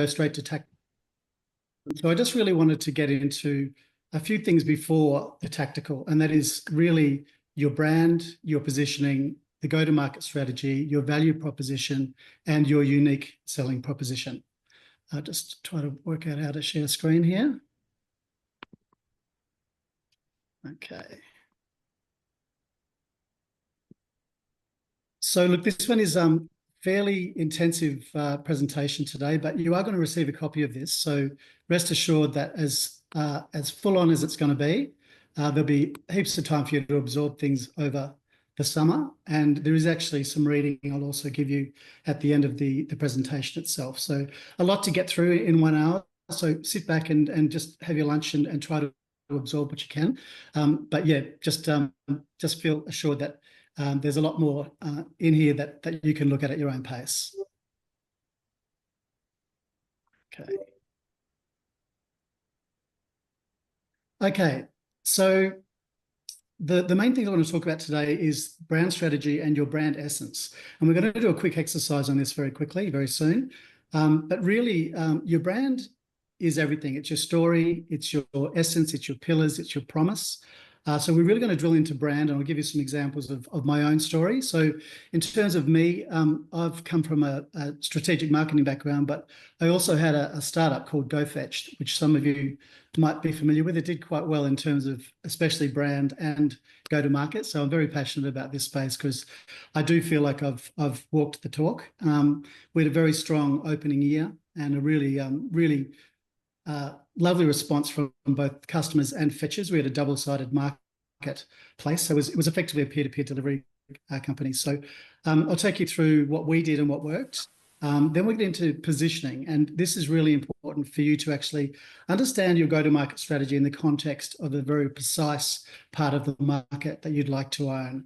straight to tactical. So I just really wanted to get into a few things before the tactical, and that is really your brand, your positioning, the go-to-market strategy, your value proposition, and your unique selling proposition. I'll just try to work out how to share screen here. Okay. So look, this one is fairly intensive presentation today, but you are going to receive a copy of this. So rest assured that as full on as it's going to be, there'll be heaps of time for you to absorb things over the summer. And there is actually some reading I'll also give you at the end of the presentation itself. So a lot to get through in 1 hour. So sit back and just have your lunch and try to absorb what you can. But yeah, just feel assured that there's a lot more in here that you can look at your own pace. Okay. Okay, so the main thing I want to talk about today is brand strategy and your brand essence. And we're going to do a quick exercise on this very quickly, very soon. But really, your brand is everything. It's your story, it's your essence, it's your pillars, it's your promise. So we're really going to drill into brand, and I'll give you some examples of my own story. So in terms of me, I've come from a strategic marketing background, but I also had a startup called GoFetch, which some of you might be familiar with. It did quite well in terms of especially brand and go-to-market. So I'm very passionate about this space because I do feel like I've walked the talk. We had a very strong opening year and a really lovely response from both customers and fetchers. We had a double-sided marketplace, so it was effectively a peer-to-peer delivery company. So I'll take you through what we did and what worked. Then we'll get into positioning, and this is really important for you to actually understand your go-to-market strategy in the context of a very precise part of the market that you'd like to own.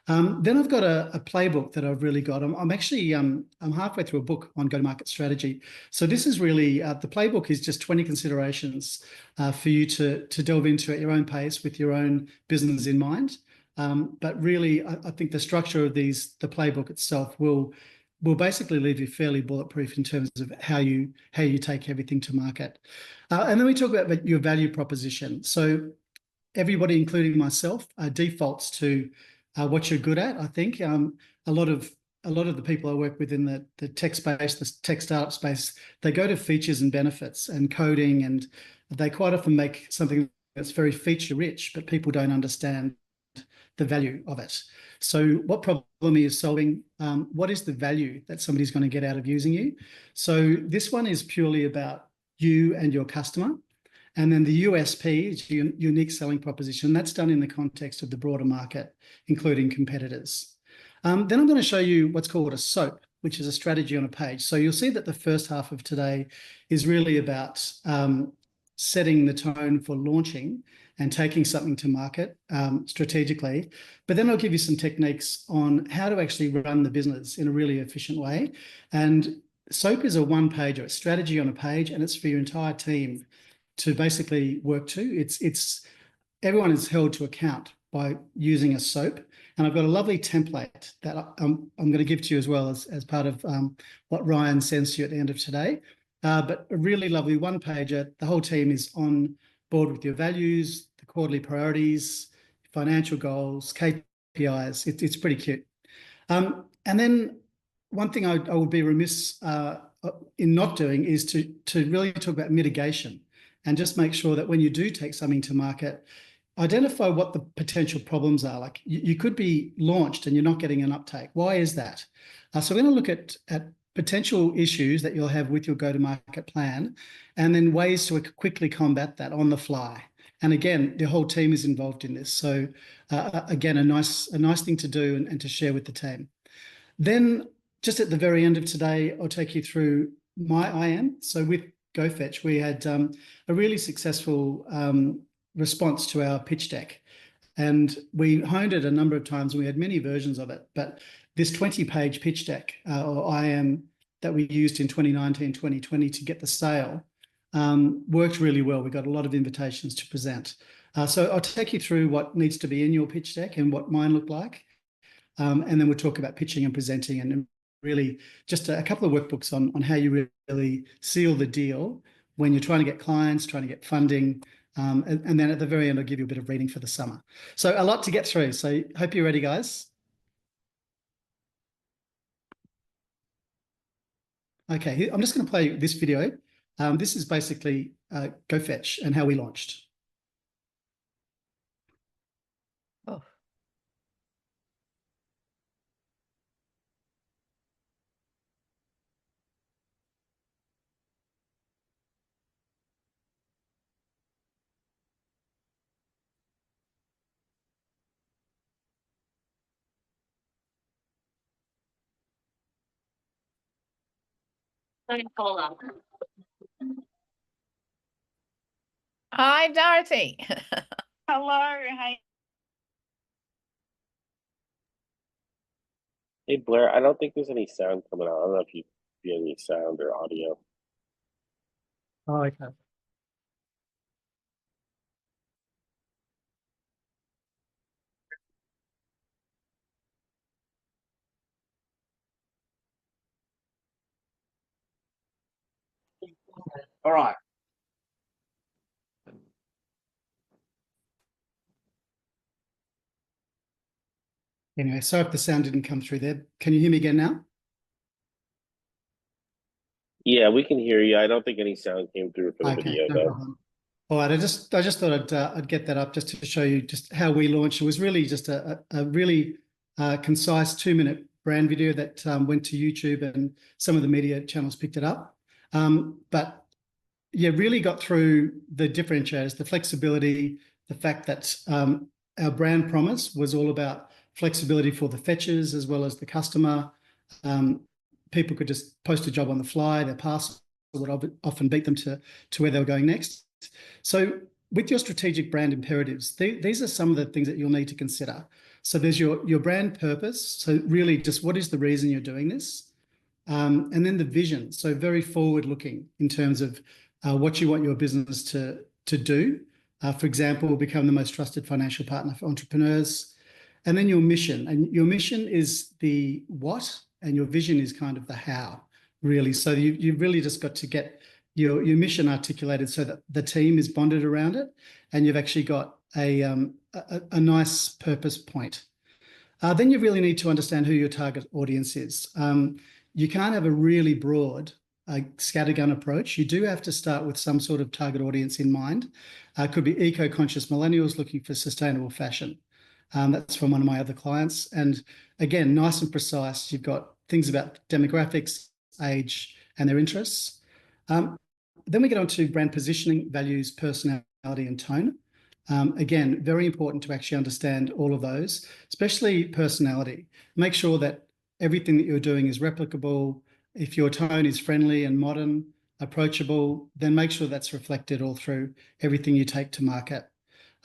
Then I've got a playbook that I've really got. I'm actually I'm halfway through a book on go-to-market strategy. So this is really the playbook is just 20 considerations for you to delve into at your own pace with your own business in mind. But really, I think the structure of the playbook itself will basically leave you fairly bulletproof in terms of how you take everything to market. And then we talk about your value proposition. So everybody, including myself, defaults to what you're good at. I think a lot of the people I work with in the tech space, the tech startup space, they go to features and benefits and coding, and they quite often make something that's very feature rich, but people don't understand the value of it. So what problem are you solving? What is the value that somebody's going to get out of using you? So this one is purely about you and your customer. And then the USP is your unique selling proposition. That's done in the context of the broader market, including competitors. Then I'm going to show you what's called a SOAP, which is a strategy on a page. So you'll see that the first half of today is really about setting the tone for launching and taking something to market strategically. But then I'll give you some techniques on how to actually run the business in a really efficient way. And SOAP is a one-pager, a strategy on a page, and it's for your entire team to basically work to. It's everyone is held to account by using a SOAP. And I've got a lovely template that I'm going to give to you as well as part of what Ryan sends to you at the end of today. But a really lovely one-pager. The whole team is on board with your values, the quarterly priorities, financial goals, KPIs. It's pretty cute. And then one thing I would be remiss in not doing is to really talk about mitigation and just make sure that when you do take something to market, identify what the potential problems are. Like you could be launched and you're not getting an uptake. Why is that? So we're going to look at potential issues that you'll have with your go-to-market plan, and then ways to quickly combat that on the fly. And again, the whole team is involved in this. So again, a nice thing to do and to share with the team. Then just at the very end of today, I'll take you through my IM. So with GoFetch, we had a really successful response to our pitch deck. And we honed it a number of times, and we had many versions of it. But this 20-page pitch deck, or IM, that we used in 2019, 2020 to get the sale, worked really well. We got a lot of invitations to present. So I'll take you through what needs to be in your pitch deck and what mine looked like. And then we'll talk about pitching and presenting and really just a couple of workbooks on how you really seal the deal when you're trying to get clients, trying to get funding. And then at the very end, I'll give you a bit of reading for the summer. So a lot to get through. So hope you're ready, guys. Okay, I'm just going to play this video. This is basically Go Fetch and how we launched. Oh. Hi, Dorothy. Hello. Hey. Hey Blair, I don't think there's any sound coming out. I don't know if you see any sound or audio. Oh, okay. All right. Anyway, sorry if the sound didn't come through there. Can you hear me again now? Yeah, we can hear you. I don't think any sound came through for the Okay, video no though. problem. All right, I just thought I'd get that up just to show you just how we launched. It was really just a really concise 2-minute brand video that went to YouTube, and some of the media channels picked it up. But yeah, really got through the differentiators, the flexibility, the fact that our brand promise was all about flexibility for the fetchers as well as the customer. People could just post a job on the fly. Their parcel would often beat them to where they were going next. So with your strategic brand imperatives, these are some of the things that you'll need to consider. So there's your brand purpose. So really just what is the reason you're doing this? And then the vision. So very forward looking in terms of what you want your business to do. For example, become the most trusted financial partner for entrepreneurs. And then your mission. And your mission is the what, and your vision is kind of the how, really. So you've really just got to get your mission articulated so that the team is bonded around it, and you've actually got a nice purpose point. Then you really need to understand who your target audience is. You can't have a really broad scattergun approach. You do have to start with some sort of target audience in mind. It could be eco-conscious millennials looking for sustainable fashion. That's from one of my other clients. And again, nice and precise. You've got things about demographics, age, and their interests. Then we get on to brand positioning, values, personality, and tone. Again, very important to actually understand all of those, especially personality. Make sure that everything that you're doing is replicable. If your tone is friendly and modern, approachable, then make sure that's reflected all through everything you take to market.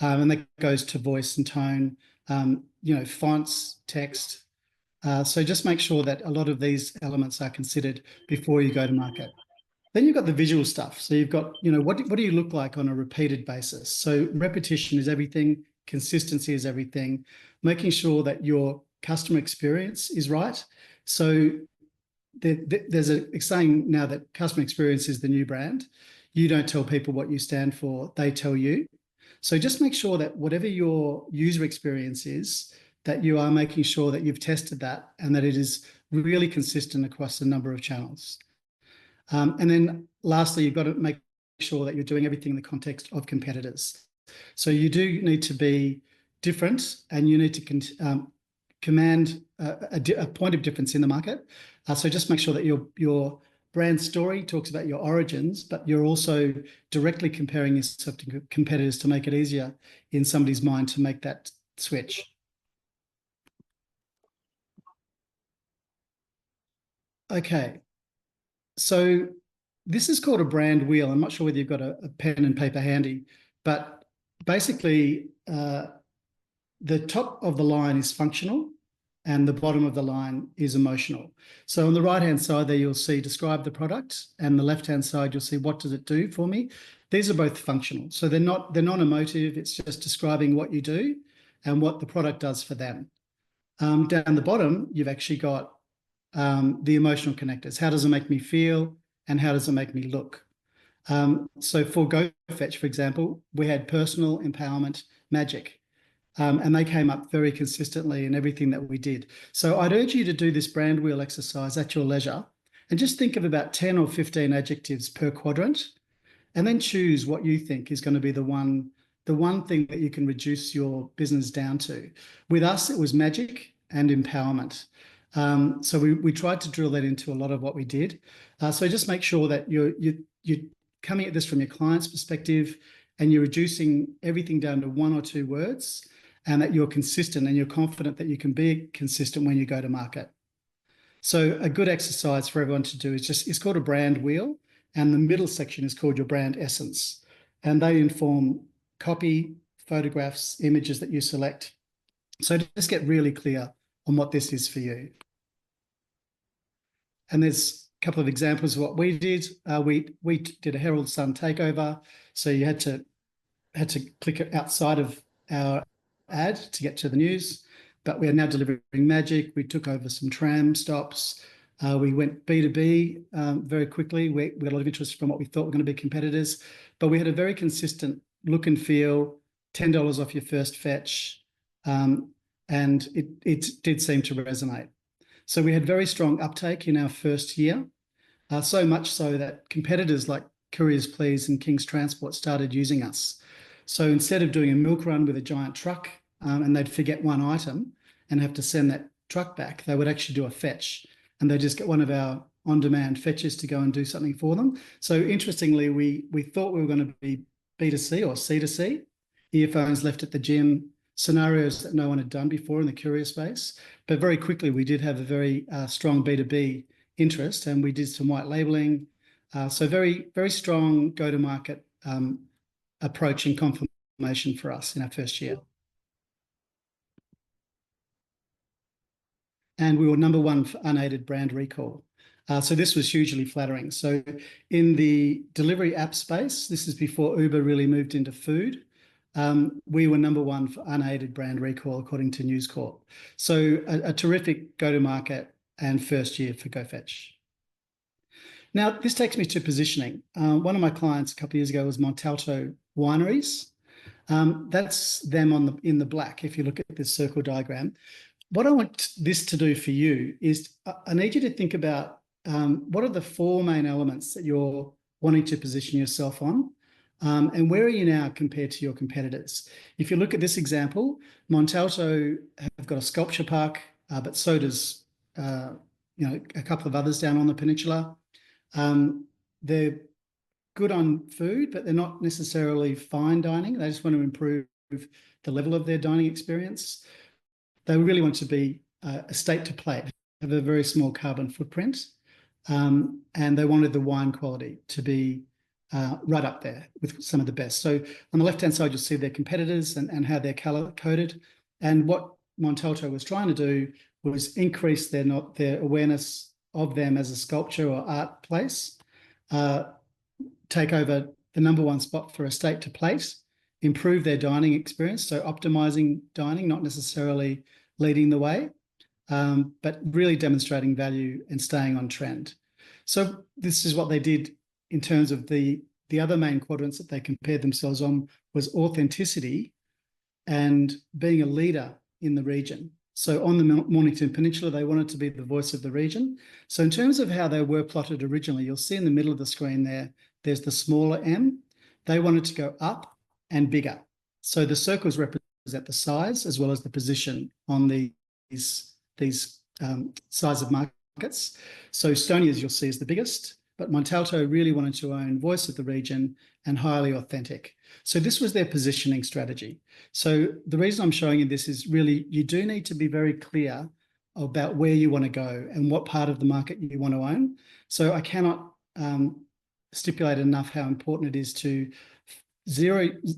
And that goes to voice and tone, fonts, text. So just make sure that a lot of these elements are considered before you go to market. Then you've got the visual stuff. So you've got, what do you look like on a repeated basis? So repetition is everything. Consistency is everything. Making sure that your customer experience is right. So there's a saying now that customer experience is the new brand. You don't tell people what you stand for, they tell you. So just make sure that whatever your user experience is, that you are making sure that you've tested that and that it is really consistent across a number of channels. And then lastly, you've got to make sure that you're doing everything in the context of competitors. So you do need to be different, and you need to command a point of difference in the market. So just make sure that your brand story talks about your origins, but you're also directly comparing yourself to competitors to make it easier in somebody's mind to make that switch. Okay. So this is called a brand wheel. I'm not sure whether you've got a pen and paper handy, but basically the top of the line is functional and the bottom of the line is emotional. So on the right-hand side there, you'll see describe the product, and the left-hand side, you'll see what does it do for me. These are both functional. So they're non-emotive. It's just describing what you do and what the product does for them. Down the bottom, you've actually got the emotional connectors. How does it make me feel and how does it make me look? So for GoFetch, for example, we had personal empowerment, magic, and they came up very consistently in everything that we did. So I'd urge you to do this brand wheel exercise at your leisure and just think of about 10 or 15 adjectives per quadrant, and then choose what you think is going to be the one thing that you can reduce your business down to. With us, it was magic and empowerment. So we tried to drill that into a lot of what we did. So just make sure that you're coming at this from your client's perspective and you're reducing everything down to 1 or 2 words, and that you're consistent and you're confident that you can be consistent when you go to market. So a good exercise for everyone to do is it's called a brand wheel, and the middle section is called your brand essence. And they inform copy, photographs, images that you select. So just get really clear on what this is for you. And there's a couple of examples of what we did. We did a Herald Sun takeover. So you had to click outside of our ad to get to the news, but we are now delivering magic. We took over some tram stops. We went B2B very quickly. We got a lot of interest from what we thought were going to be competitors, but we had a very consistent look and feel, $10 off your first fetch, and it did seem to resonate. So we had very strong uptake in our first year, so much so that competitors like Couriers Please and King's Transport started using us. So instead of doing a milk run with a giant truck and they'd forget one item and have to send that truck back, they would actually do a fetch, and they'd just get one of our on-demand fetches to go and do something for them. So interestingly, we thought we were going to be B2C or C2C, earphones left at the gym, scenarios that no one had done before in the courier space. But very quickly, we did have a very strong B2B interest, and we did some white labeling. So very, very strong go-to-market approach and confirmation for us in our first year. And we were #1 for unaided brand recall. So this was hugely flattering. So in the delivery app space, this is before Uber really moved into food, we were #1 for unaided brand recall, according to News Corp. So a terrific go-to-market and first year for GoFetch. Now, this takes me to positioning. One of my clients a couple of years ago was Montalto Wineries. That's them in the black, if you look at this circle diagram. What I want this to do for you is I need you to think about what are the 4 main elements that you're wanting to position yourself on, and where are you now compared to your competitors? If you look at this example, Montalto have got a sculpture park, but so does a couple of others down on the peninsula. They're good on food, but they're not necessarily fine dining. They just want to improve the level of their dining experience. They really want to be estate to plate, have a very small carbon footprint, and they wanted the wine quality to be right up there with some of the best. So on the left-hand side, you'll see their competitors and how they're color-coded. And what Montalto was trying to do was increase their awareness of them as a sculpture or art place, take over the #1 spot for estate to plate, improve their dining experience, so optimizing dining, not necessarily leading the way, but really demonstrating value and staying on trend. So this is what they did in terms of the other main quadrants that they compared themselves on was authenticity and being a leader in the region. So on the Mornington Peninsula, they wanted to be the voice of the region. So in terms of how they were plotted originally, you'll see in the middle of the screen there's the smaller M. They wanted to go up and bigger. So the circles represent the size as well as the position on these size of markets. So Stony, as you'll see, is the biggest, but Montalto really wanted to own voice of the region and highly authentic. So this was their positioning strategy. So the reason I'm showing you this is really you do need to be very clear about where you want to go and what part of the market you want to own. So I cannot stipulate enough how important it is to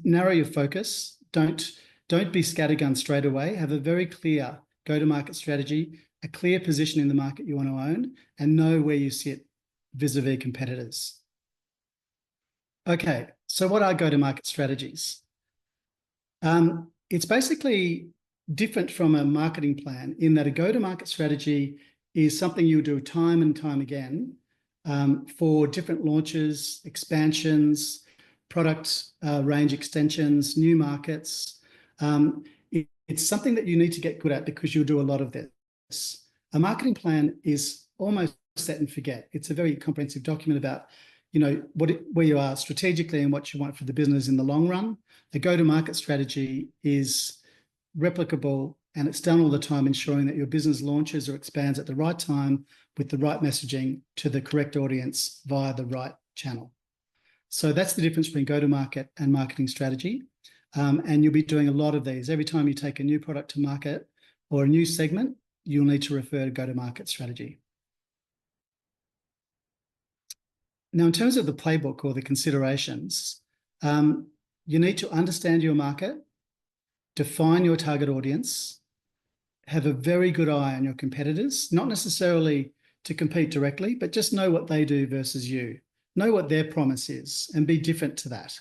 narrow your focus. Don't be scattergun straight away. Have a very clear go-to-market strategy, a clear position in the market you want to own, and know where you sit vis-a-vis competitors. Okay, so what are go-to-market strategies? It's basically different from a marketing plan in that a go-to-market strategy is something you do time and time again for different launches, expansions, product range extensions, new markets. It's something that you need to get good at because you'll do a lot of this. A marketing plan is almost set and forget. It's a very comprehensive document about, where you are strategically and what you want for the business in the long run. The go-to-market strategy is replicable, and it's done all the time, ensuring that your business launches or expands at the right time with the right messaging to the correct audience via the right channel. So that's the difference between go-to-market and marketing strategy. And you'll be doing a lot of these. Every time you take a new product to market or a new segment, you'll need to refer to go-to-market strategy. Now, in terms of the playbook or the considerations, you need to understand your market, define your target audience, have a very good eye on your competitors, not necessarily to compete directly, but just know what they do versus you. Know what their promise is and be different to that.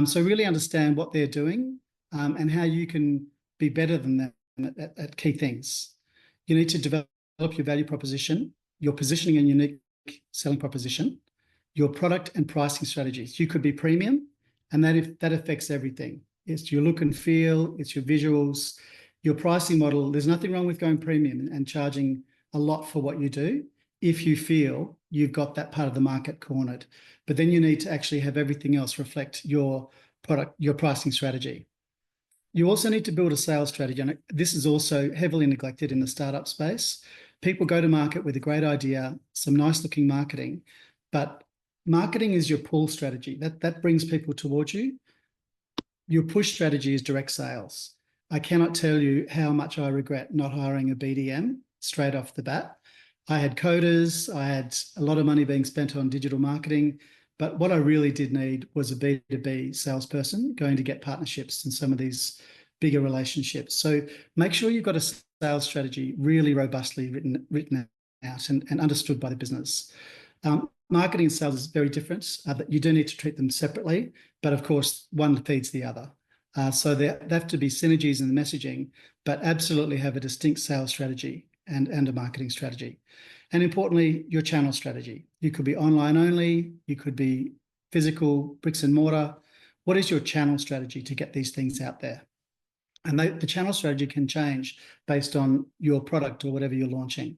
So really understand what they're doing and how you can be better than them at key things. You need to develop your value proposition, your positioning and unique selling proposition, your product and pricing strategies. You could be premium, and that affects everything. It's your look and feel, it's your visuals, your pricing model. There's nothing wrong with going premium and charging a lot for what you do if you feel you've got that part of the market cornered. But then you need to actually have everything else reflect your product, your pricing strategy. You also need to build a sales strategy, and this is also heavily neglected in the startup space. People go to market with a great idea, some nice looking marketing, but marketing is your pull strategy. That brings people towards you. Your push strategy is direct sales. I cannot tell you how much I regret not hiring a BDM straight off the bat. I had coders, I had a lot of money being spent on digital marketing, but what I really did need was a B2B salesperson going to get partnerships in some of these bigger relationships. So make sure you've got a sales strategy really robustly written out and understood by the business. Marketing and sales is very different. You do need to treat them separately, but of course, one feeds the other. So there have to be synergies in the messaging, but absolutely have a distinct sales strategy and a marketing strategy. And importantly, your channel strategy. You could be online only, you could be physical, bricks and mortar. What is your channel strategy to get these things out there? And the channel strategy can change based on your product or whatever you're launching.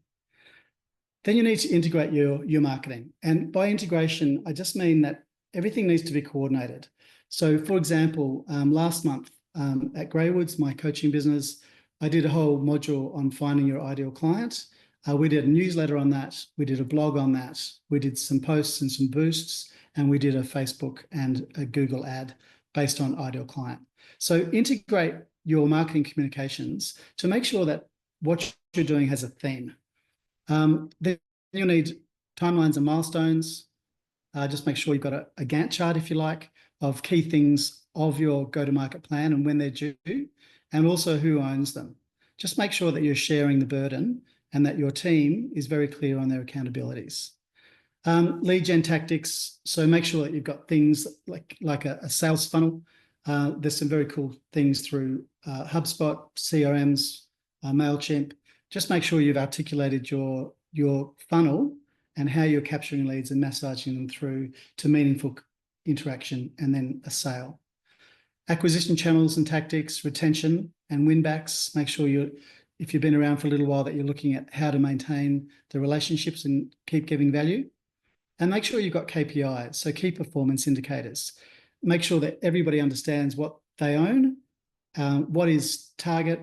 Then you need to integrate your marketing. And by integration, I just mean that everything needs to be coordinated. So for example, last month at Greywoods, my coaching business, I did a whole module on finding your ideal client. We did a newsletter on that. We did a blog on that. We did some posts and some boosts, and we did a Facebook and a Google ad based on ideal client. So integrate your marketing communications to make sure that what you're doing has a theme. Then you'll need timelines and milestones. Just make sure you've got a Gantt chart, if you like, of key things of your go-to-market plan and when they're due, and also who owns them. Just make sure that you're sharing the burden and that your team is very clear on their accountabilities. Lead gen tactics. So make sure that you've got things like a sales funnel. There's some very cool things through HubSpot, CRMs, MailChimp. Just make sure you've articulated your funnel and how you're capturing leads and massaging them through to meaningful interaction and then a sale. Acquisition channels and tactics, retention and win-backs. Make sure if you've been around for a little while, that you're looking at how to maintain the relationships and keep giving value. And make sure you've got KPIs, so key performance indicators. Make sure that everybody understands what they own, what is target,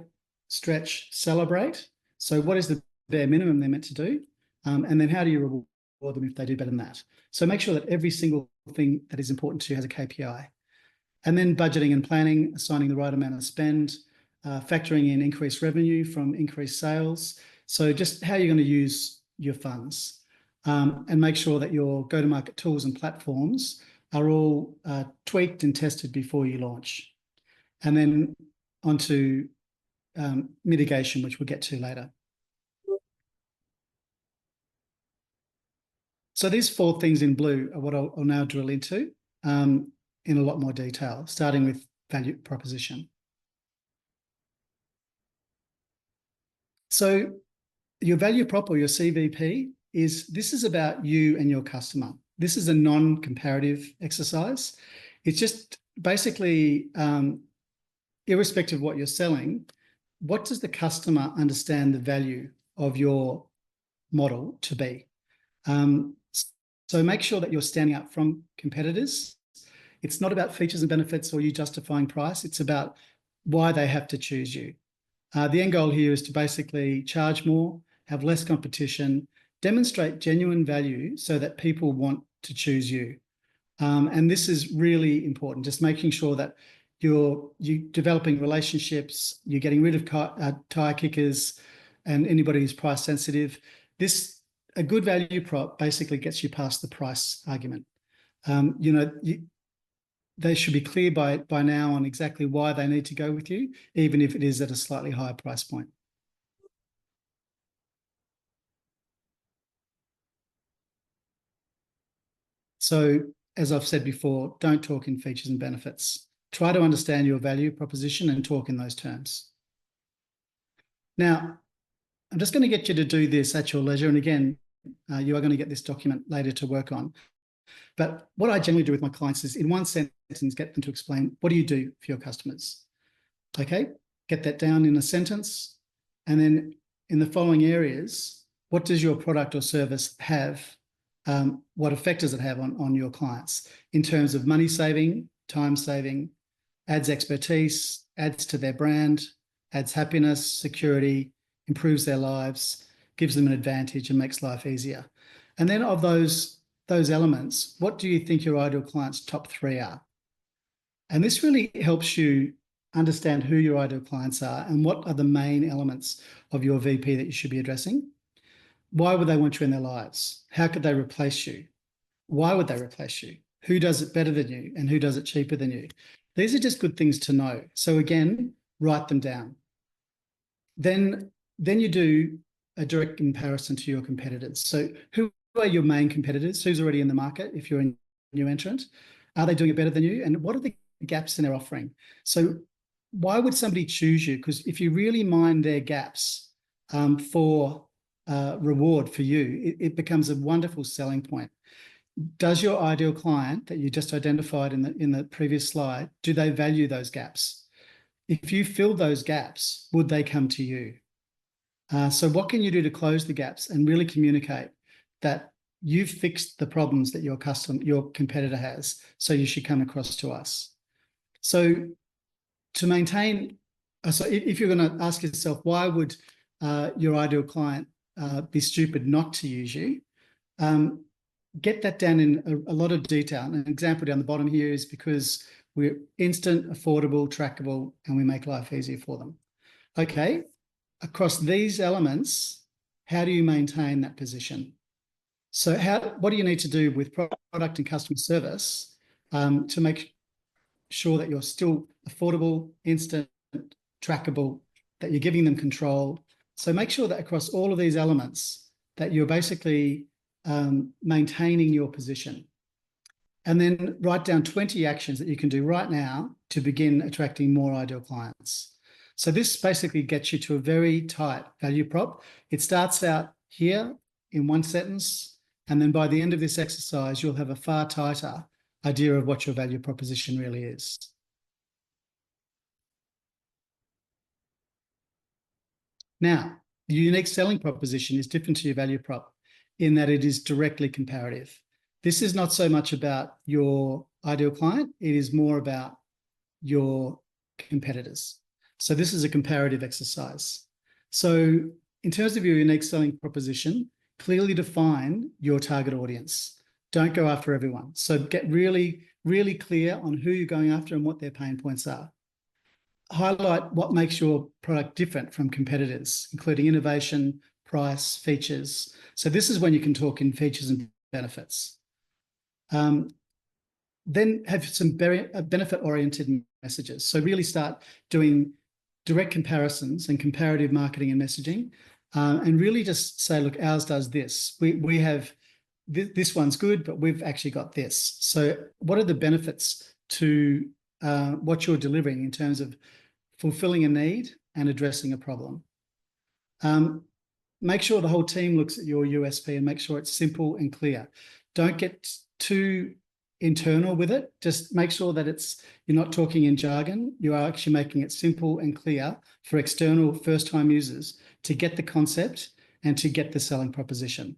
stretch, celebrate. So what is the bare minimum they're meant to do? And then how do you reward them if they do better than that? So make sure that every single thing that is important to you has a KPI. And then budgeting and planning, assigning the right amount of spend, factoring in increased revenue from increased sales. So just how you're going to use your funds, and make sure that your go-to-market tools and platforms are all tweaked and tested before you launch. And then onto mitigation, which we'll get to later. So these 4 things in blue are what I'll now drill into in a lot more detail, starting with value proposition. So your value prop or your CVP this is about you and your customer. This is a non-comparative exercise. It's just basically, irrespective of what you're selling, what does the customer understand the value of your model to be? So make sure that you're standing out from competitors. It's not about features and benefits or you justifying price. It's about why they have to choose you. The end goal here is to basically charge more, have less competition, demonstrate genuine value so that people want to choose you. And this is really important, just making sure that you're developing relationships, you're getting rid of tire kickers and anybody who's price sensitive. A good value prop basically gets you past the price argument. They should be clear by now on exactly why they need to go with you, even if it is at a slightly higher price point. So, as I've said before, don't talk in features and benefits. Try to understand your value proposition and talk in those terms. Now, I'm just going to get you to do this at your leisure. And again, you are going to get this document later to work on. But what I generally do with my clients is in one sentence, get them to explain, what do you do for your customers? Okay, get that down in a sentence. And then in the following areas, what does your product or service have? What effect does it have on your clients in terms of money saving, time saving, adds expertise, adds to their brand, adds happiness, security, improves their lives, gives them an advantage and makes life easier. And then of those elements, what do you think your ideal client's top 3 are? And this really helps you understand who your ideal clients are and what are the main elements of your VP that you should be addressing. Why would they want you in their lives? How could they replace you? Why would they replace you? Who does it better than you and who does it cheaper than you? These are just good things to know. So again, write them down. Then you do a direct comparison to your competitors. So who are your main competitors? Who's already in the market if you're a new entrant? Are they doing it better than you? And what are the gaps in their offering? So why would somebody choose you? Because if you really mind their gaps for reward for you, it becomes a wonderful selling point. Does your ideal client that you just identified in the previous slide, do they value those gaps? If you fill those gaps, would they come to you? So what can you do to close the gaps and really communicate that you've fixed the problems that your competitor has, so you should come across to us? So to maintain, so if you're going to ask yourself, why would your ideal client be stupid not to use you? Get that down in a lot of detail. And an example down the bottom here is because we're instant, affordable, trackable, and we make life easier for them. Okay, across these elements, how do you maintain that position? So what do you need to do with product and customer service to make sure that you're still affordable, instant, trackable, that you're giving them control? So make sure that across all of these elements that you're basically maintaining your position. And then write down 20 actions that you can do right now to begin attracting more ideal clients. So this basically gets you to a very tight value prop. It starts out here in one sentence, and then by the end of this exercise, you'll have a far tighter idea of what your value proposition really is. Now, the unique selling proposition is different to your value prop in that it is directly comparative. This is not so much about your ideal client, it is more about your competitors. So this is a comparative exercise. So in terms of your unique selling proposition, clearly define your target audience. Don't go after everyone. So get really, really clear on who you're going after and what their pain points are. Highlight what makes your product different from competitors, including innovation, price, features. So this is when you can talk in features and benefits. Then have some benefit-oriented messages. So really start doing direct comparisons and comparative marketing and messaging, and really just say, look, ours does this. We have this one's good, but we've actually got this. So what are the benefits to what you're delivering in terms of fulfilling a need and addressing a problem? make sure the whole team looks at your USP and make sure it's simple and clear. Don't get too internal with it. Just make sure that you're not talking in jargon. You are actually making it simple and clear for external first-time users to get the concept and to get the selling proposition.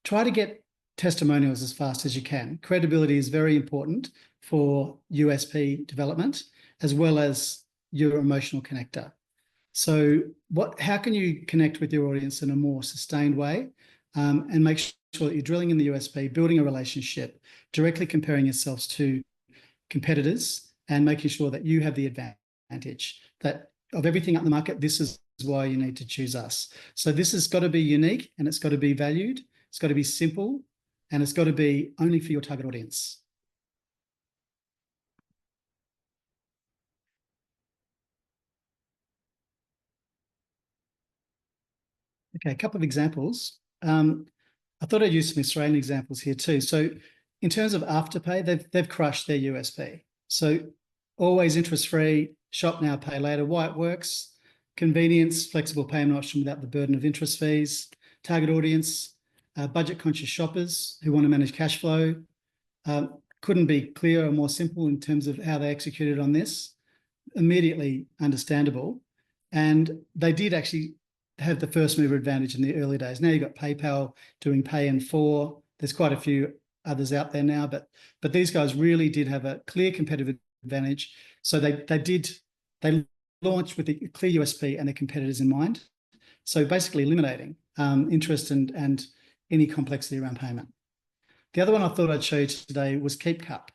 Try to get testimonials as fast as you can. Credibility is very important for USP development, as well as your emotional connector. So how can you connect with your audience in a more sustained way, and make sure that you're drilling in the USP, building a relationship, directly comparing yourselves to competitors, and making sure that you have the advantage, that of everything up the market, this is why you need to choose us. So this has got to be unique, and it's got to be valued. It's got to be simple, and it's got to be only for your target audience. Okay, a couple of examples. I thought I'd use some Australian examples here too. So in terms of Afterpay, they've crushed their USP. So always interest-free, shop now, pay later, why it works, convenience, flexible payment option without the burden of interest fees, target audience, budget-conscious shoppers who want to manage cash flow. Couldn't be clearer or more simple in terms of how they executed on this. Immediately understandable. And they did actually have the first mover advantage in the early days. Now you've got PayPal doing pay in 4. There's quite a few others out there now, but these guys really did have a clear competitive advantage. So they launched with a clear USP and their competitors in mind. So basically eliminating interest and any complexity around payment. The other one I thought I'd show you today was Keep Cup.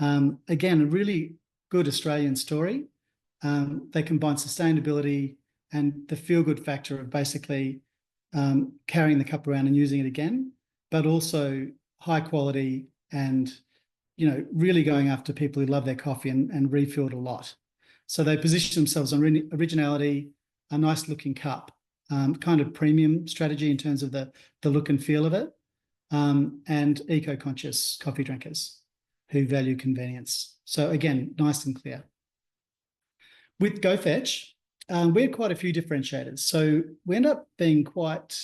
Again, a really good Australian story. They combine sustainability and the feel-good factor of basically carrying the cup around and using it again, but also high quality and, really going after people who love their coffee and refill it a lot. So they position themselves on originality, a nice looking cup, kind of premium strategy in terms of the look and feel of it, and eco-conscious coffee drinkers who value convenience. So again, nice and clear. With GoFetch, we had quite a few differentiators. So we end up being quite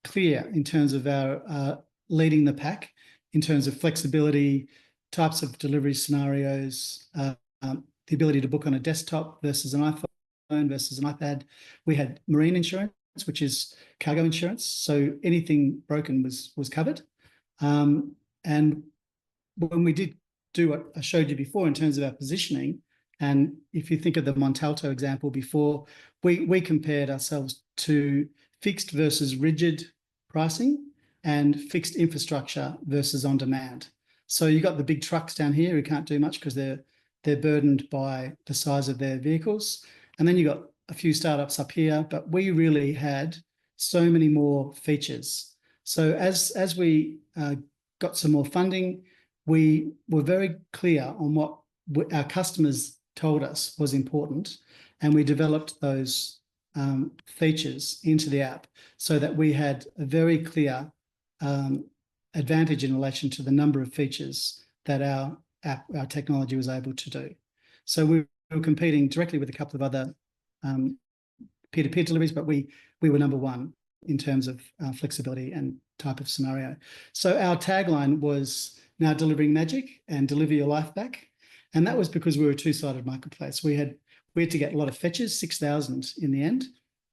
clear in terms of our leading the pack, in terms of flexibility, types of delivery scenarios, the ability to book on a desktop versus an iPhone versus an iPad. We had marine insurance, which is cargo insurance. So anything broken was covered. And when we did do what I showed you before in terms of our positioning, and if you think of the Montalto example before, we compared ourselves to fixed versus rigid pricing and fixed infrastructure versus on demand. So you got the big trucks down here who can't do much because they're burdened by the size of their vehicles. And then you got a few startups up here, but we really had so many more features. So as we got some more funding, we were very clear on what our customers told us was important, and we developed those features into the app so that we had a very clear advantage in relation to the number of features that our technology was able to do. So we were competing directly with a couple of other peer-to-peer deliveries, but we were number one in terms of flexibility and type of scenario. So our tagline was now delivering magic and deliver your life back. And that was because we were a two-sided marketplace. We had to get a lot of fetches, 6,000 in the end,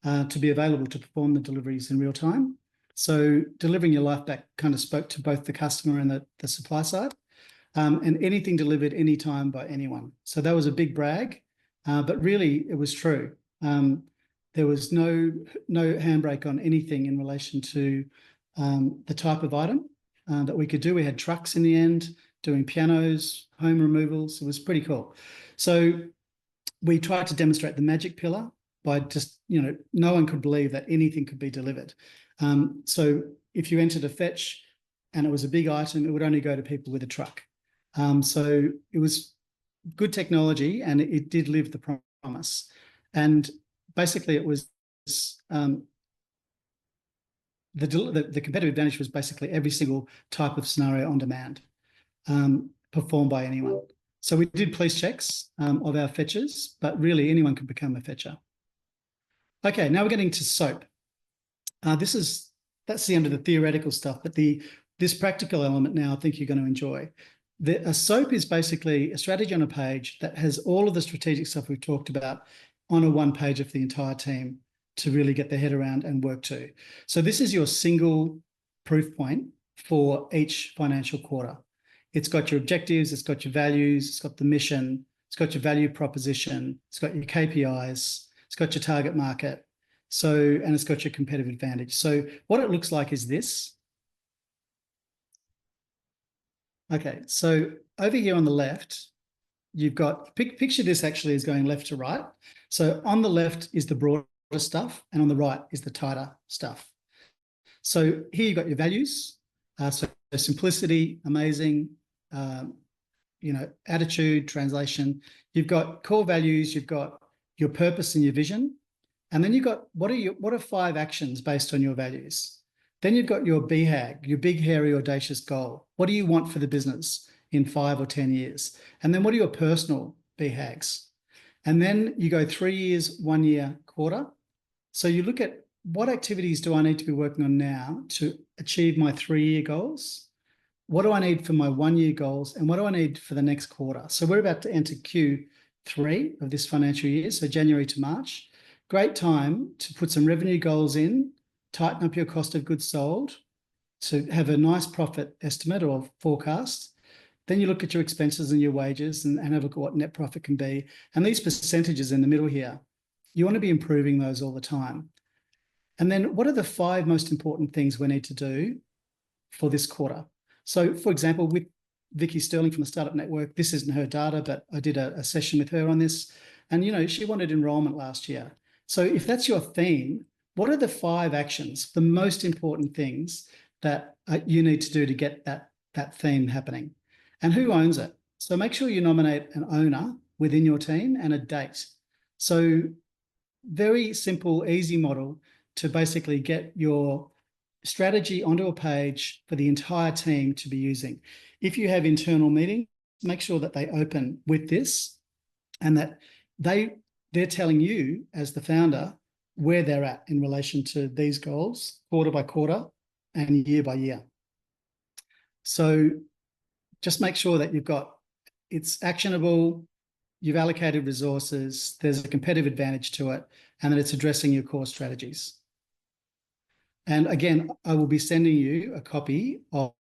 to be available to perform the deliveries in real time. So delivering your life back kind of spoke to both the customer and the supply side, and anything delivered anytime by anyone. So that was a big brag, but really it was true. There was no handbrake on anything in relation to the type of item that we could do. We had trucks in the end doing pianos, home removals. It was pretty cool. So we tried to demonstrate the magic pillar by just, no one could believe that anything could be delivered. So if you entered a fetch and it was a big item, it would only go to people with a truck. So it was good technology and it did live the promise. And basically it was the competitive advantage was basically every single type of scenario on demand, performed by anyone. So we did police checks of our fetchers, but really anyone could become a fetcher. Okay, now we're getting to SOAP. That's the end of the theoretical stuff, but this practical element now I think you're going to enjoy. A SOAP is basically a strategy on a page that has all of the strategic stuff we've talked about on a one pager for the entire team to really get their head around and work to. So this is your single proof point for each financial quarter. It's got your objectives, it's got your values, it's got the mission, it's got your value proposition, it's got your KPIs, it's got your target market, and it's got your competitive advantage. So what it looks like is this. Okay, so over here on the left, you've got, picture this actually is going left to right. So on the left is the broader stuff, and on the right is the tighter stuff. So here you've got your values. So simplicity, amazing, attitude, translation. You've got core values, you've got your purpose and your vision. And then you've got, what are 5 actions based on your values? Then you've got your BHAG, your big, hairy, audacious goal. What do you want for the business in 5 or 10 years? And then what are your personal BHAGs? And then you go 3 years, 1 year, quarter. So you look at what activities do I need to be working on now to achieve my 3-year goals? What do I need for my 1-year goals? And what do I need for the next quarter? So we're about to enter Q3 of this financial year, so January to March. Great time to put some revenue goals in, tighten up your cost of goods sold, to have a nice profit estimate or forecast. Then you look at your expenses and your wages and have a look at what net profit can be. And these percentages in the middle here, you want to be improving those all the time. And then what are the 5 most important things we need to do for this quarter? So, for example, with Vicky Sterling from the Startup Network, this isn't her data, but I did a session with her on this. And, she wanted enrollment last year. So if that's your theme, what are the 5 actions, the most important things that you need to do to get that theme happening? And who owns it? So make sure you nominate an owner within your team and a date. So very simple, easy model to basically get your strategy onto a page for the entire team to be using. If you have internal meetings, make sure that they open with this and that they're telling you as the founder where they're at in relation to these goals, quarter by quarter and year by year. So just make sure that it's actionable, you've allocated resources, there's a competitive advantage to it, and that it's addressing your core strategies. And again, I will be sending you a copy of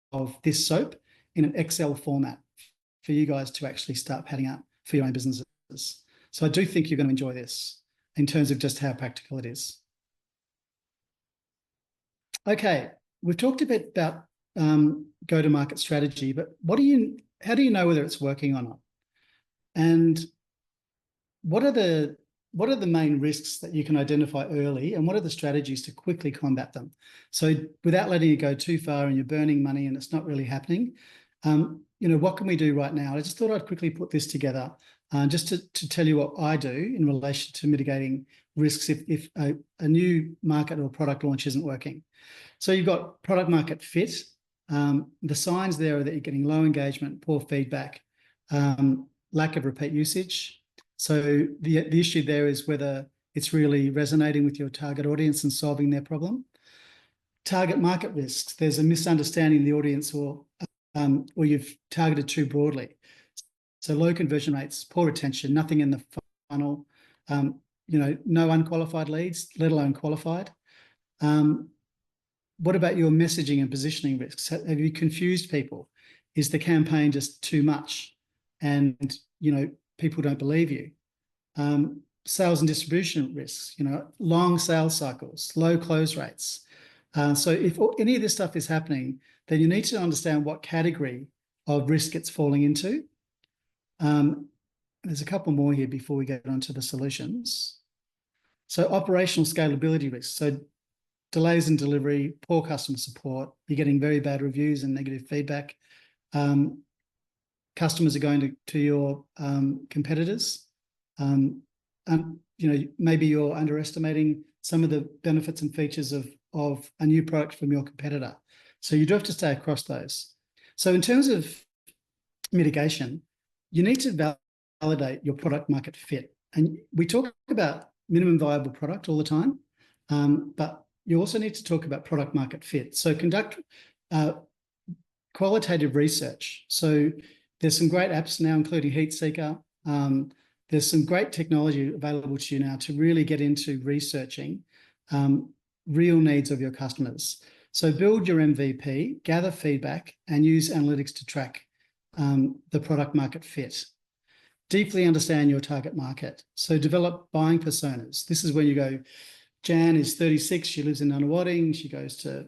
this SOAP in an Excel format for you guys to actually start padding out for your own businesses. So I do think you're going to enjoy this in terms of just how practical it is. Okay, we've talked a bit about go-to-market strategy, but how do you know whether it's working or not? And what are the main risks that you can identify early, and what are the strategies to quickly combat them? So without letting it go too far and you're burning money and it's not really happening, what can we do right now? I just thought I'd quickly put this together just to tell you what I do in relation to mitigating risks if a new market or product launch isn't working. So you've got product market fit. The signs there are that you're getting low engagement, poor feedback, lack of repeat usage. So the issue there is whether it's really resonating with your target audience and solving their problem. Target market risks. There's a misunderstanding of the audience or you've targeted too broadly. So low conversion rates, poor retention, nothing in the funnel, no unqualified leads, let alone qualified. What about your messaging and positioning risks? Have you confused people? Is the campaign just too much? And, people don't believe you. Sales and distribution risks, long sales cycles, low close rates. So if any of this stuff is happening, then you need to understand what category of risk it's falling into. There's a couple more here before we get onto the solutions. So operational scalability risks. So delays in delivery, poor customer support, you're getting very bad reviews and negative feedback. Customers are going to your competitors. And maybe you're underestimating some of the benefits and features of a new product from your competitor. So you do have to stay across those. So in terms of mitigation, you need to validate your product market fit. And we talk about minimum viable product all the time, but you also need to talk about product market fit. So conduct qualitative research. So there's some great apps now, including HeatSeeker. There's some great technology available to you now to really get into researching real needs of your customers. So build your MVP, gather feedback, and use analytics to track the product market fit. Deeply understand your target market. So develop buying personas. This is when you go, Jan is 36, she lives in Nunawading, she goes to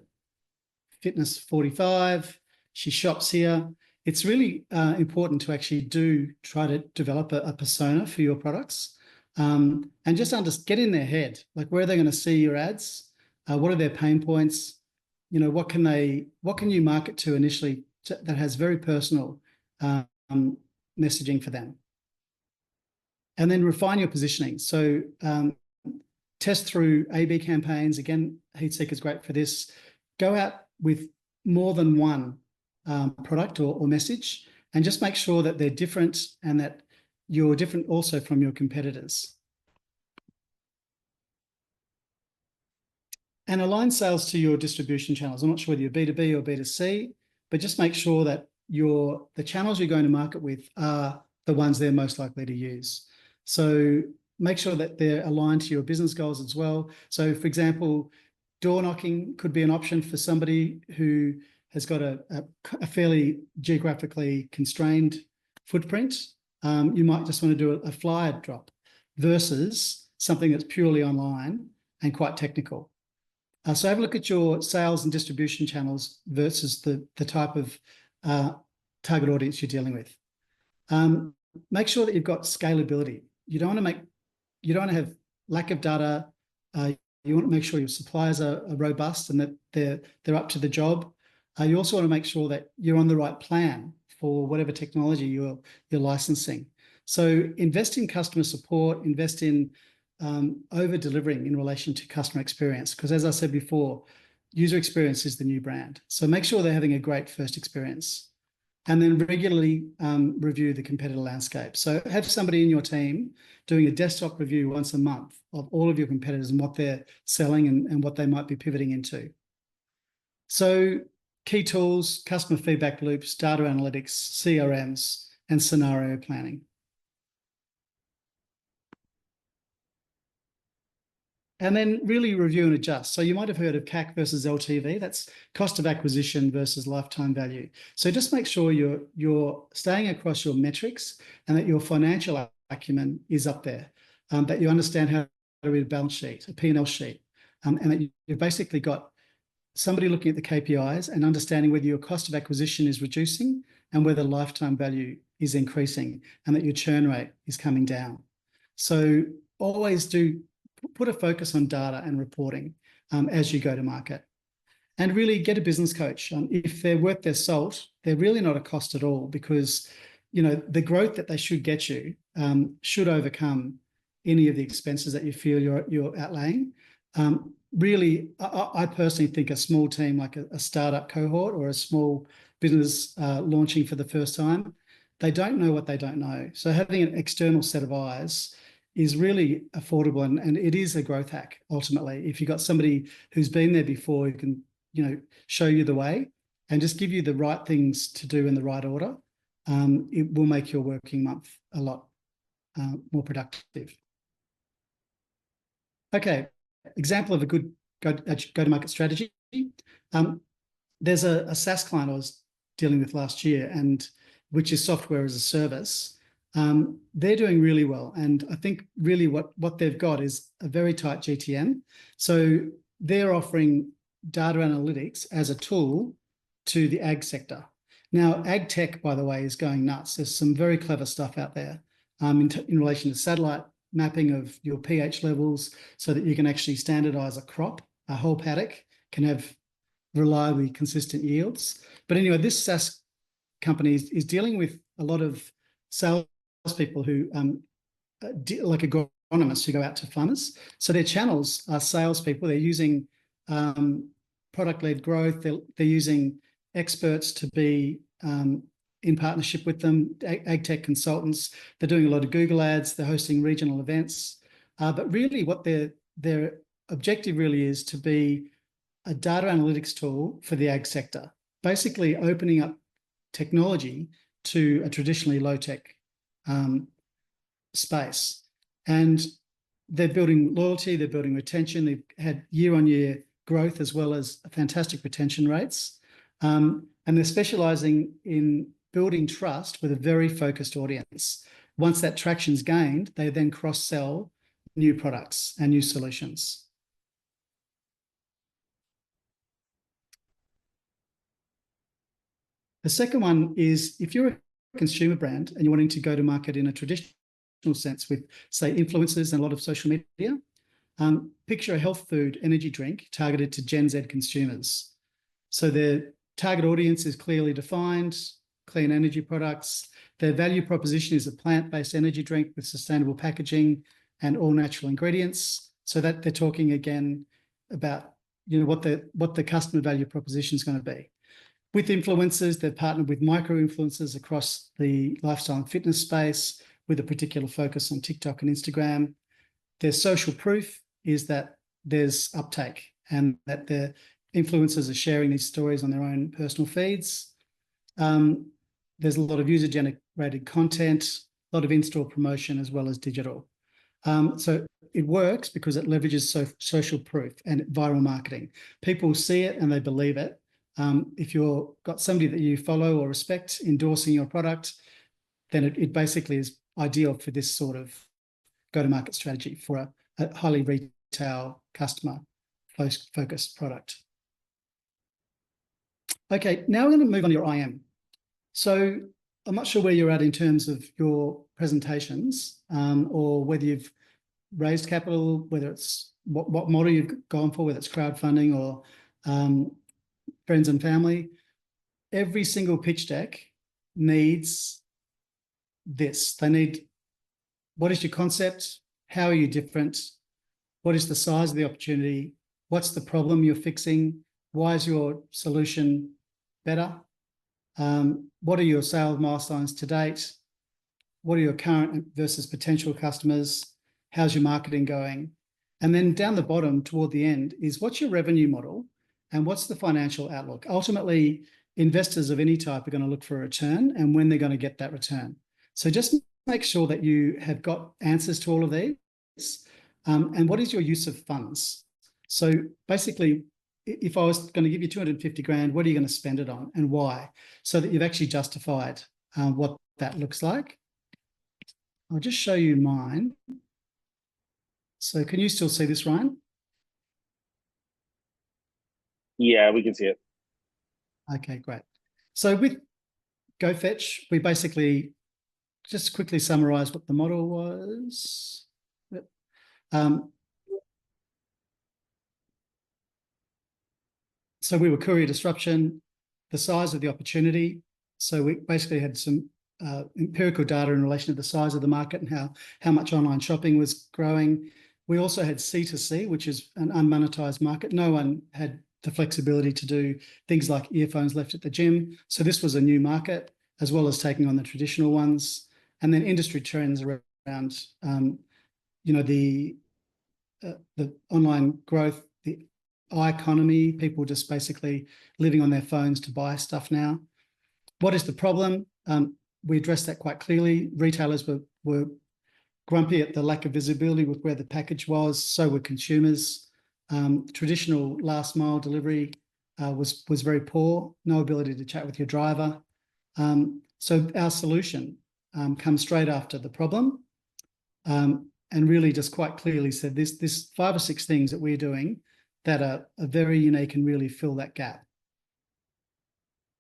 Fitness 45, she shops here. It's really important to actually try to develop a persona for your products, and just get in their head, like where are they going to see your ads? What are their pain points? You know, what can you market to initially that has very personal messaging for them? And then refine your positioning. So test through A/B campaigns. Again, HeatSeeker is great for this. Go out with more than one product or message, and just make sure that they're different and that you're different also from your competitors. And align sales to your distribution channels. I'm not sure whether you're B2B or B2C, but just make sure that the channels you're going to market with are the ones they're most likely to use. So make sure that they're aligned to your business goals as well. So, for example, door knocking could be an option for somebody who has got a fairly geographically constrained footprint. You might just want to do a flyer drop versus something that's purely online and quite technical. So have a look at your sales and distribution channels versus the type of target audience you're dealing with. Make sure that you've got scalability. You don't want to have lack of data. You want to make sure your suppliers are robust and that they're up to the job. You also want to make sure that you're on the right plan for whatever technology you're licensing. So invest in customer support, invest in over-delivering in relation to customer experience, because as I said before, user experience is the new brand. So make sure they're having a great first experience. And then regularly review the competitor landscape. So have somebody in your team doing a desktop review once a month of all of your competitors and what they're selling and what they might be pivoting into. So key tools, customer feedback loops, data analytics, CRMs, and scenario planning. And then really review and adjust. So you might have heard of CAC versus LTV. That's cost of acquisition versus lifetime value. So just make sure you're staying across your metrics and that your financial acumen is up there, that you understand how to read a balance sheet, a P&L sheet, and that you've basically got somebody looking at the KPIs and understanding whether your cost of acquisition is reducing and whether lifetime value is increasing and that your churn rate is coming down. So always put a focus on data and reporting as you go to market. And really get a business coach. If they're worth their salt, they're really not a cost at all, because the growth that they should get you should overcome any of the expenses that you feel you're outlaying. Really, I personally think a small team like a startup cohort or a small business launching for the first time, they don't know what they don't know. So having an external set of eyes is really affordable, and it is a growth hack ultimately. If you've got somebody who's been there before who can show you the way and just give you the right things to do in the right order, it will make your working month a lot more productive. Okay, example of a good go-to-market strategy. There's a SaaS client I was dealing with last year, which is software as a service. They're doing really well, and I think really what they've got is a very tight GTM. So they're offering data analytics as a tool to the ag sector. Now, ag tech, by the way, is going nuts. There's some very clever stuff out there in relation to satellite mapping of your pH levels so that you can actually standardize a crop. A whole paddock can have reliably consistent yields. But anyway, this SaaS company is dealing with a lot of salespeople who, like agronomists who go out to farmers. So their channels are salespeople. They're using product-led growth. They're using experts to be in partnership with them, ag tech consultants. They're doing a lot of Google ads. They're hosting regional events. But really what they're objective really is to be a data analytics tool for the ag sector, basically opening up technology to a traditionally low-tech space. And they're building loyalty, they're building retention, they've had year-on-year growth as well as fantastic retention rates. And they're specialising in building trust with a very focused audience. Once that traction's gained, they then cross-sell new products and new solutions. The second one is if you're a consumer brand and you're wanting to go to market in a traditional sense with, say, influencers and a lot of social media, picture a health food energy drink targeted to Gen Z consumers. So their target audience is clearly defined, clean energy products. Their value proposition is a plant-based energy drink with sustainable packaging and all natural ingredients. So that they're talking again about, you know, what the customer value proposition is going to be. With influencers, they've partnered with micro-influencers across the lifestyle and fitness space with a particular focus on TikTok and Instagram. Their social proof is that there's uptake and that the influencers are sharing these stories on their own personal feeds. There's a lot of user-generated content, a lot of in-store promotion as well as digital. So it works because it leverages social proof and viral marketing. People see it and they believe it. If you've got somebody that you follow or respect endorsing your product, then it basically is ideal for this sort of go-to-market strategy for a highly retail customer-focused product. Okay, now we're going to move on to your IM. So I'm not sure where you're at in terms of your presentations or whether you've raised capital, whether it's what model you've gone for, whether it's crowdfunding or friends and family. Every single pitch deck needs this. They need, what is your concept? How are you different? What is the size of the opportunity? What's the problem you're fixing? Why is your solution better? What are your sales milestones to date? What are your current versus potential customers? How's your marketing going? And then down the bottom toward the end is what's your revenue model and what's the financial outlook? Ultimately, investors of any type are going to look for a return and when they're going to get that return. So just make sure that you have got answers to all of these. And what is your use of funds? So basically, if I was going to give you 250 grand, what are you going to spend it on and why? So that you've actually justified what that looks like. I'll just show you mine. So can you still see this, Ryan? Yeah, we can see it. Okay, great. So with GoFetch, we basically just quickly summarize what the model was. So we were courier disruption, the size of the opportunity. So we basically had some empirical data in relation to the size of the market and how much online shopping was growing. We also had C2C, which is an unmonetized market. No one had the flexibility to do things like earphones left at the gym. So this was a new market, as well as taking on the traditional ones. And then industry trends around, you know, the online growth, the economy, people just basically living on their phones to buy stuff now. What is the problem? We addressed that quite clearly. Retailers were grumpy at the lack of visibility with where the package was. So were consumers. Traditional last mile delivery was very poor. No ability to chat with your driver. So our solution comes straight after the problem, and really just quite clearly said this 5 or 6 things that we're doing that are very unique and really fill that gap.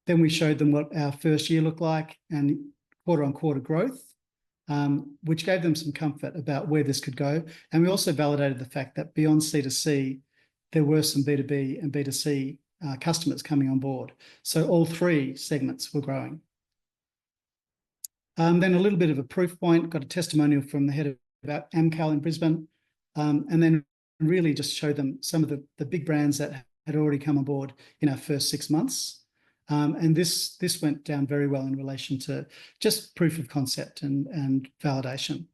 Then we showed them what our first year looked like and quarter-on-quarter growth, which gave them some comfort about where this could go. And we also validated the fact that beyond C2C, there were some B2B and B2C customers coming on board. So all 3 segments were growing. Then a little bit of a proof point, got a testimonial from the head of Amcal in Brisbane, and then really just showed them some of the big brands that had already come on board in our first 6 months. And this went down very well in relation to just proof of concept and validation.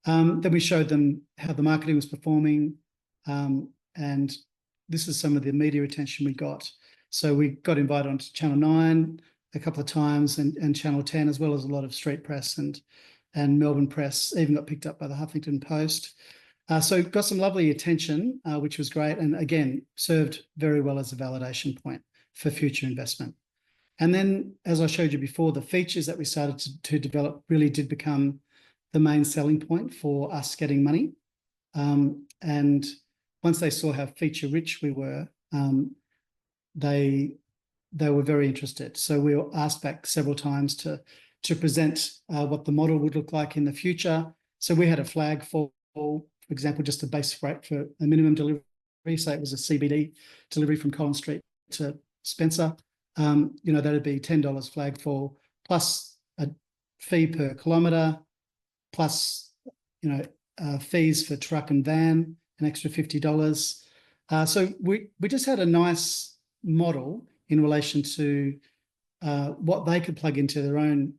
Then we showed them how the marketing was performing, and this is some of the media attention we got. So we got invited onto Channel 9 a couple of times and Channel 10, as well as a lot of street press and Melbourne press, even got picked up by the Huffington Post. So got some lovely attention, which was great. And again, served very well as a validation point for future investment. And then, as I showed you before, the features that we started to develop really did become the main selling point for us getting money. And once they saw how feature rich we were, they were very interested. So we were asked back several times to present what the model would look like in the future. So we had a flag for example, just a basic rate for a minimum delivery. Say it was a CBD delivery from Collins Street to Spencer. That'd be $10 flag fall plus a fee per kilometre, plus fees for truck and van, an extra $50. So we just had a nice model in relation to what they could plug into their own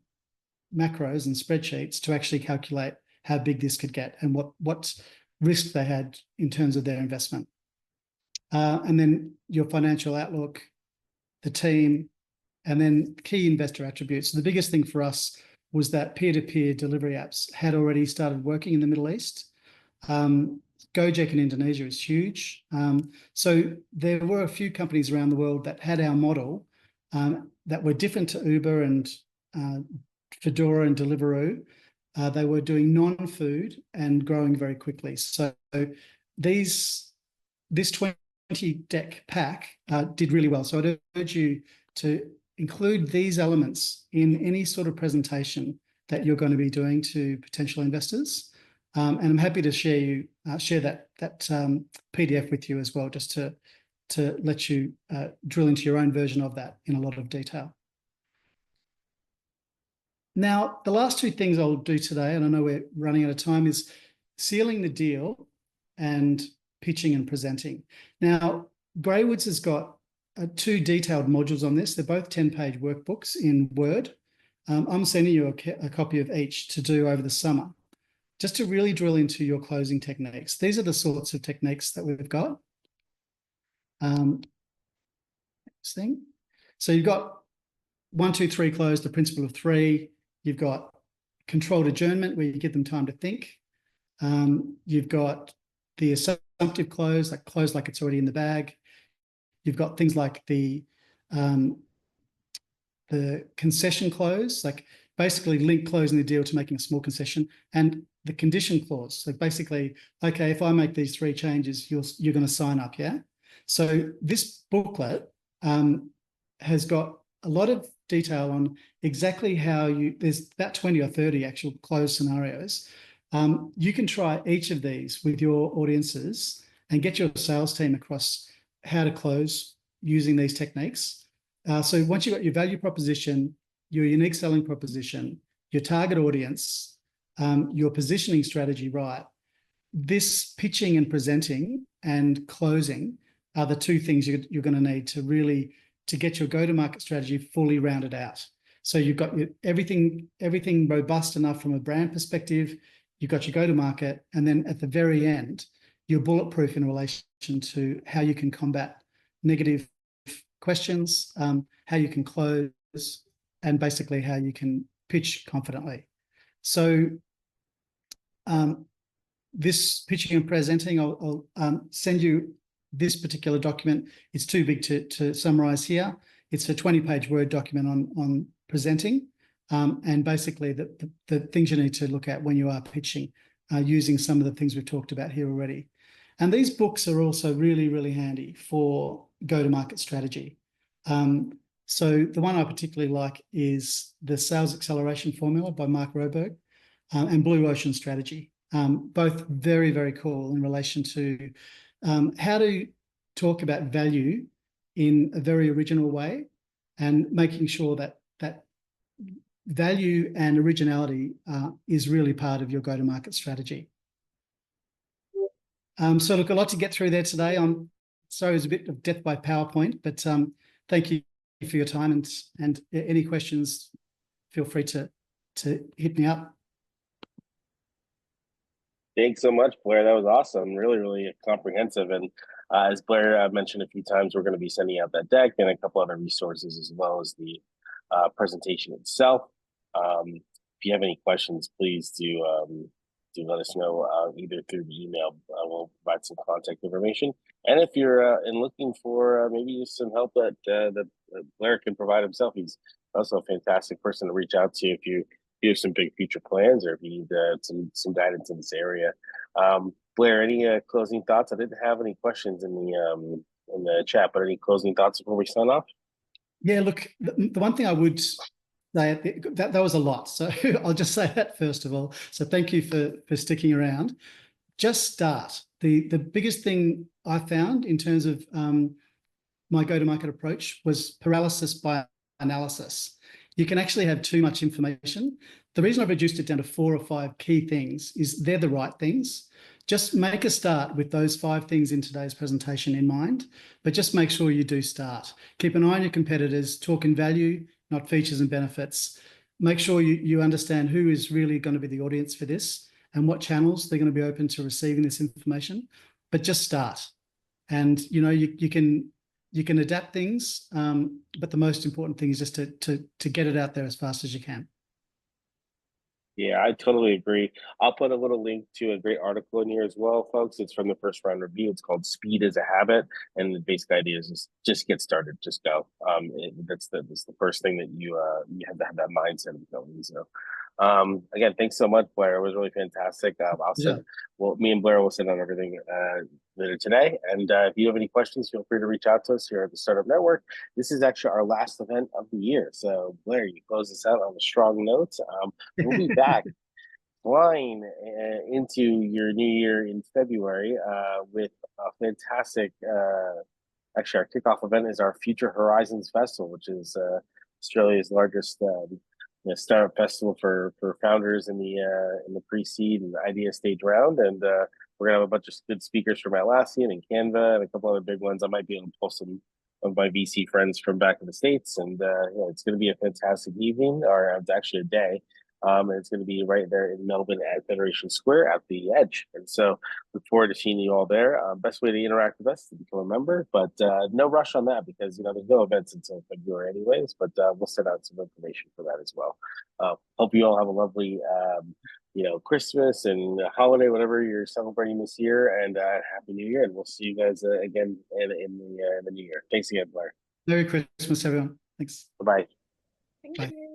macros and spreadsheets to actually calculate how big this could get and what risk they had in terms of their investment. And then your financial outlook, the team, and then key investor attributes. The biggest thing for us was that peer-to-peer delivery apps had already started working in the Middle East. Gojek in Indonesia is huge. So there were a few companies around the world that had our model that were different to Uber and Fedora and Deliveroo. They were doing non-food and growing very quickly. So this 20-deck pack did really well. So I'd urge you to include these elements in any sort of presentation that you're going to be doing to potential investors. And I'm happy to share that PDF with you as well, just to let you drill into your own version of that in a lot of detail. Now, the last two things I'll do today, and I know we're running out of time, is sealing the deal and pitching and presenting. Now, Greywoods has got two detailed modules on this. They're both 10-page workbooks in Word. I'm sending you a copy of each to do over the summer, just to really drill into your closing techniques. These are the sorts of techniques that we've got. Next thing. So you've got 1, 2, 3 close, the principle of 3. You've got controlled adjournment, where you give them time to think. You've got the assumptive close like it's already in the bag. You've got things like the concession close, like basically link closing the deal to making a small concession, and the condition clause. So basically, okay, if I make these 3 changes, you're going to sign up, yeah? So this booklet has got a lot of detail on exactly how there's about 20 or 30 actual close scenarios. You can try each of these with your audiences and get your sales team across how to close using these techniques. So once you've got your value proposition, your unique selling proposition, your target audience, your positioning strategy right, this pitching and presenting and closing are the two things you're going to need to get your go-to-market strategy fully rounded out. So you've got everything robust enough from a brand perspective, you've got your go-to-market, and then at the very end, you're bulletproof in relation to how you can combat negative questions, how you can close, and basically how you can pitch confidently. So this pitching and presenting, I'll send you this particular document. It's too big to summarize here. It's a 20-page Word document on presenting, and basically the things you need to look at when you are pitching, using some of the things we've talked about here already. And these books are also really, really handy for go-to-market strategy. So the one I particularly like is The Sales Acceleration Formula by Mark Roberg, and Blue Ocean Strategy. Both very, very cool in relation to how to talk about value in a very original way, and making sure that value and originality is really part of your go-to-market strategy. So look, a lot to get through there today. I'm sorry it was a bit of death by PowerPoint, but thank you for your time, and any questions, feel free to hit me up. Thanks so much, Blair. That was awesome. Really, really comprehensive. And as Blair mentioned a few times, we're going to be sending out that deck and a couple other resources as well as the presentation itself. If you have any questions, please do let us know either through the email. We'll provide some contact information. And if you're looking for maybe some help that Blair can provide himself, he's also a fantastic person to reach out to if you have some big future plans or if you need some guidance in this area. Blair, any closing thoughts? I didn't have any questions in the chat, but any closing thoughts before we sign off? Yeah, look, the one thing I would say, that was a lot. So I'll just say that first of all. So thank you for sticking around. Just start. The biggest thing I found in terms of my go-to-market approach was paralysis by analysis. You can actually have too much information. The reason I've reduced it down to 4 or 5 key things is they're the right things. Just make a start with those 5 things in today's presentation in mind, but just make sure you do start. Keep an eye on your competitors, talk in value, not features and benefits. Make sure you understand who is really going to be the audience for this and what channels they're going to be open to receiving this information, but just start. And, you know, you can adapt things, but the most important thing is just to get it out there as fast as you can. Yeah, I totally agree. I'll put a little link to a great article in here as well, folks. It's from the First Round Review. It's called "Speed is a Habit," and the basic idea is just get started, just go. That's the first thing that you have to have that mindset of going. So, again, thanks so much, Blair. It was really fantastic. Me and Blair will send out everything later today. And if you have any questions, feel free to reach out to us here at the Startup Network. This is actually our last event of the year. So, Blair, you close this out on a strong note. We'll be back flying into your new year in February with a fantastic, actually our kickoff event is our Future Horizons Festival, which is Australia's largest startup festival for founders in the pre-seed and idea stage round. And we're gonna have a bunch of good speakers from Atlassian and Canva and a couple other big ones. I might be able to pull some of my VC friends from back in the States. And it's going to be a fantastic evening, or it's actually a day. And it's going to be right there in Melbourne at Federation Square at the Edge. And so look forward to seeing you all there. Best way to interact with us is to become a member, but no rush on that because, there's no events until February anyways, but we'll send out some information for that as well. Hope you all have a lovely, Christmas and holiday, whatever you're celebrating this year, and Happy New Year. And we'll see you guys again in the new year. Thanks again, Blair. Merry Christmas, everyone. Thanks. Bye-bye. Thank Bye. you.